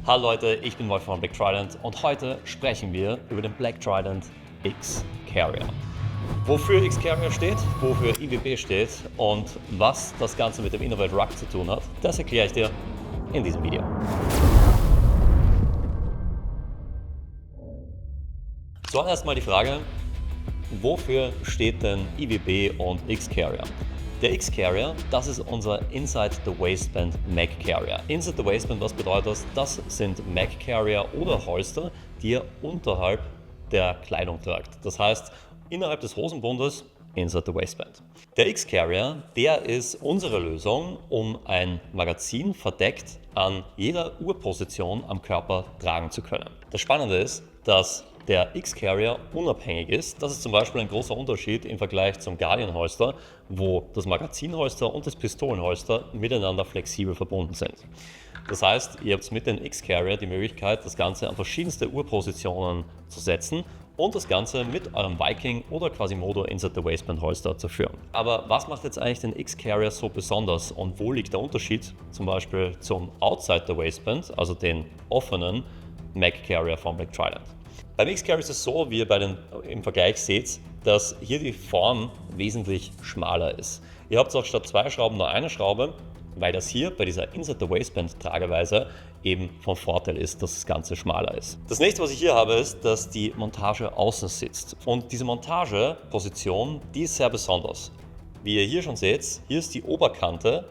Hallo Leute, ich bin Wolf von Black Trident und heute sprechen wir über den Black Trident X Carrier. Wofür X Carrier steht, wofür IWB steht und was das Ganze mit dem Innerwelt Ruck zu tun hat, das erkläre ich dir in diesem Video. Zuallererst mal die Frage, wofür steht denn IWB und X Carrier? Der X Carrier, das ist unser Inside the Waistband Mag Carrier. Inside the Waistband, was bedeutet das? Das sind Mag Carrier oder Holster, die ihr unterhalb der Kleidung tragt. Das heißt, innerhalb des Hosenbundes Inside the Waistband. Der X Carrier, der ist unsere Lösung, um ein Magazin verdeckt an jeder Urposition am Körper tragen zu können. Das Spannende ist, dass der X-Carrier unabhängig ist. Das ist zum Beispiel ein großer Unterschied im Vergleich zum Guardian-Holster, wo das Magazinholster und das Pistolenholster miteinander flexibel verbunden sind. Das heißt, ihr habt mit dem X-Carrier die Möglichkeit, das Ganze an verschiedenste Urpositionen zu setzen und das Ganze mit eurem Viking oder Quasimodo Inside the Waistband Holster zu führen. Aber was macht jetzt eigentlich den X-Carrier so besonders und wo liegt der Unterschied zum Beispiel zum Outside the Waistband, also den offenen Mag Carrier von Black Trident? Beim X-Carrier ist es so, wie ihr im Vergleich seht, dass hier die Form wesentlich schmaler ist. Ihr habt auch statt 2 Schrauben nur eine Schraube, weil das hier bei dieser Inside the Waistband Trageweise eben von Vorteil ist, dass das Ganze schmaler ist. Das nächste, was ich hier habe, ist, dass die Montage außen sitzt. Und diese Montageposition, die ist sehr besonders. Wie ihr hier schon seht, hier ist die Oberkante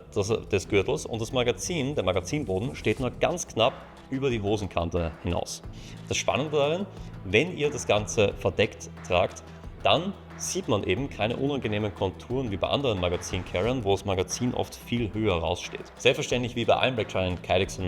des Gürtels und das Magazin, der Magazinboden, steht nur ganz knapp über die Hosenkante hinaus. Das Spannende darin, wenn ihr das Ganze verdeckt tragt, dann sieht man eben keine unangenehmen Konturen wie bei anderen Magazin-Carriern, wo das Magazin oft viel höher raussteht. Selbstverständlich wie bei allen Black Trident Kydex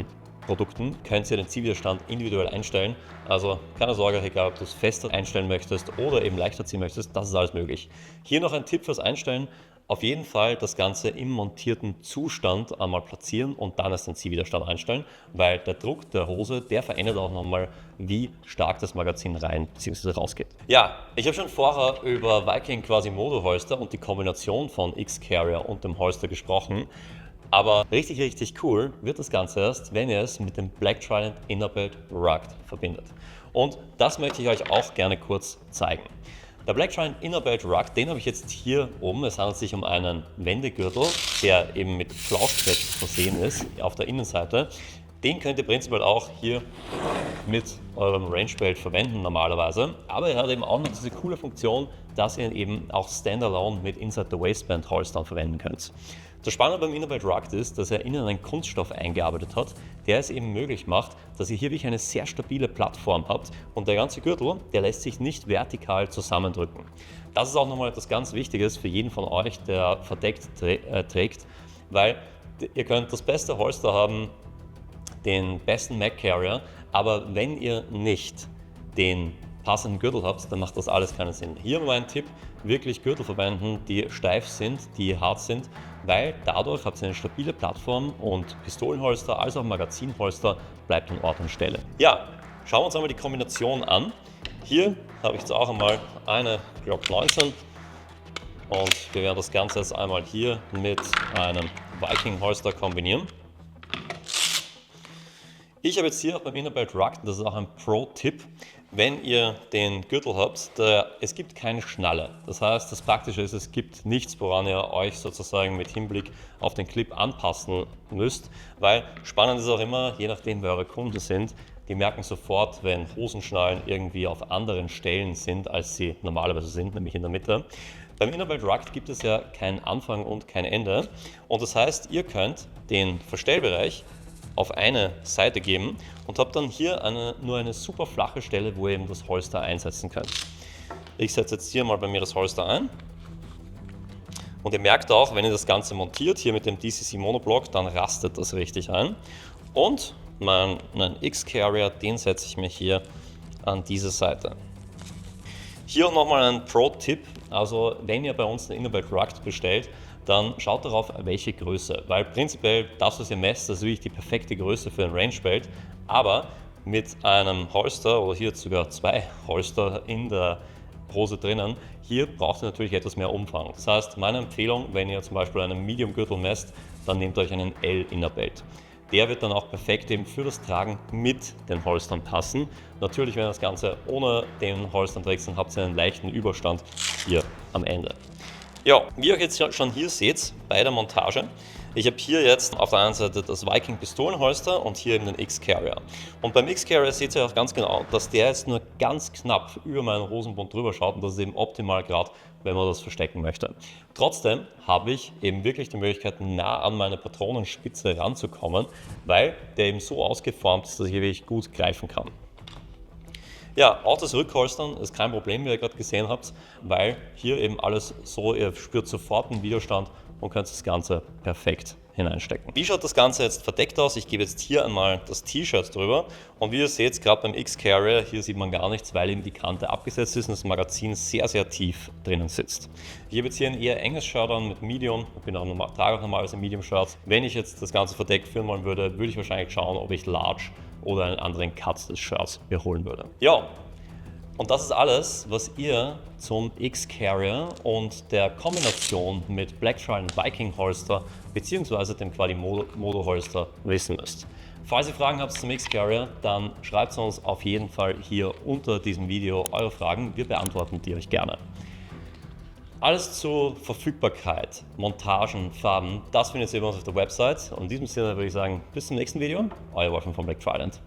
Produkten könnt ihr den Zielwiderstand individuell einstellen. Also keine Sorge, egal ob du es fester einstellen möchtest oder eben leichter ziehen möchtest, das ist alles möglich. Hier noch ein Tipp fürs Einstellen. Auf jeden Fall das Ganze im montierten Zustand einmal platzieren und dann erst den Zielwiderstand einstellen, weil der Druck der Hose, der verändert auch nochmal, wie stark das Magazin rein bzw. rausgeht. Ja, ich habe schon vorher über Viking Quasimodo Holster und die Kombination von X-Carrier und dem Holster gesprochen. Aber richtig cool wird das Ganze erst, wenn ihr es mit dem Black Trident Innerbelt Rugged verbindet. Und das möchte ich euch auch gerne kurz zeigen. Der Black Trident Innerbelt Rugged, den habe ich jetzt hier oben. Es handelt sich um einen Wendegürtel, der eben mit Flauschfett versehen ist auf der Innenseite. Den könnt ihr prinzipiell auch hier mit eurem Rangebelt verwenden normalerweise. Aber er hat eben auch noch diese coole Funktion, dass ihr ihn eben auch standalone mit Inside the Waistband Holstern verwenden könnt. Das Spannende beim Innerbelt Rugged ist, dass er innen einen Kunststoff eingearbeitet hat, der es eben möglich macht, dass ihr hier wirklich eine sehr stabile Plattform habt und der ganze Gürtel, der lässt sich nicht vertikal zusammendrücken. Das ist auch nochmal etwas ganz Wichtiges für jeden von euch, der verdeckt trägt, weil ihr könnt das beste Holster haben, den besten Mag Carrier, aber wenn ihr nicht den passenden Gürtel habt, dann macht das alles keinen Sinn. Hier mein Tipp, wirklich Gürtel verwenden, die steif sind, die hart sind, weil dadurch habt ihr eine stabile Plattform und Pistolenholster als auch Magazinholster bleibt an Ort und Stelle. Ja, schauen wir uns einmal die Kombination an. Hier habe ich jetzt auch einmal eine Glock 19 und wir werden das Ganze jetzt einmal hier mit einem Viking Holster kombinieren. Ich habe jetzt hier auch beim Innerbelt Rugged, das ist auch ein Pro-Tipp, wenn ihr den Gürtel habt, es gibt keine Schnalle. Das heißt, das Praktische ist, es gibt nichts, woran ihr euch sozusagen mit Hinblick auf den Clip anpassen müsst, weil spannend ist auch immer, je nachdem wer eure Kunden sind, die merken sofort, wenn Hosenschnallen irgendwie auf anderen Stellen sind, als sie normalerweise sind, nämlich in der Mitte. Beim Innerbelt Rugged gibt es ja keinen Anfang und kein Ende und das heißt, ihr könnt den Verstellbereich auf eine Seite geben und habt dann hier nur eine super flache Stelle, wo ihr eben das Holster einsetzen könnt. Ich setze jetzt hier mal bei mir das Holster ein und ihr merkt auch, wenn ihr das Ganze montiert, hier mit dem DCC Monoblock, dann rastet das richtig ein. Und meinen X-Carrier, den setze ich mir hier an diese Seite. Hier auch nochmal ein Pro-Tipp, also wenn ihr bei uns den Innerbelt Rugged bestellt, dann schaut darauf, welche Größe, weil prinzipiell das, was ihr messt, das ist wirklich die perfekte Größe für ein Rangebelt, aber mit einem Holster oder hier sogar 2 Holster in der Hose drinnen, hier braucht ihr natürlich etwas mehr Umfang. Das heißt, meine Empfehlung, wenn ihr zum Beispiel einen Medium-Gürtel messt, dann nehmt euch einen L-Innerbelt. der wird dann auch perfekt eben für das Tragen mit den Holstern passen. Natürlich, wenn ihr das Ganze ohne den Holstern trägt, dann habt ihr einen leichten Überstand hier am Ende. Ja, wie ihr jetzt schon hier seht bei der Montage, ich habe hier jetzt auf der einen Seite das Viking Pistolenholster und hier eben den X-Carrier. Und beim X-Carrier seht ihr auch ganz genau, dass der jetzt nur ganz knapp über meinen Hosenbund drüber schaut und das ist eben optimal gerade, wenn man das verstecken möchte. Trotzdem habe ich eben wirklich die Möglichkeit, nah an meine Patronenspitze ranzukommen, weil der eben so ausgeformt ist, dass ich wirklich gut greifen kann. Ja, auch das Rückholstern ist kein Problem, wie ihr gerade gesehen habt, weil hier eben alles so, ihr spürt sofort einen Widerstand und könnt das Ganze perfekt hineinstecken. Wie schaut das Ganze jetzt verdeckt aus? Ich gebe jetzt hier einmal das T-Shirt drüber und wie ihr seht, gerade beim X-Carrier, hier sieht man gar nichts, weil eben die Kante abgesetzt ist und das Magazin sehr, sehr tief drinnen sitzt. Ich habe jetzt hier ein eher enges Shirt an mit Medium, ich trage auch normalerweise Medium-Shirts. Wenn ich jetzt das Ganze verdeckt führen wollen würde, würde ich wahrscheinlich schauen, ob ich Large oder einen anderen Cut des Shirts mir holen würde. Ja, und das ist alles, was ihr zum X-Carrier und der Kombination mit Blacktrial und Viking Holster bzw. dem Quadimodo Holster wissen müsst. Falls ihr Fragen habt zum X-Carrier, dann schreibt es uns auf jeden Fall hier unter diesem Video eure Fragen. Wir beantworten die euch gerne. Alles zur Verfügbarkeit, Montagen, Farben, das findet ihr bei uns auf der Website. Und in diesem Sinne würde ich sagen, bis zum nächsten Video. Euer Wolfgang von Black Trident.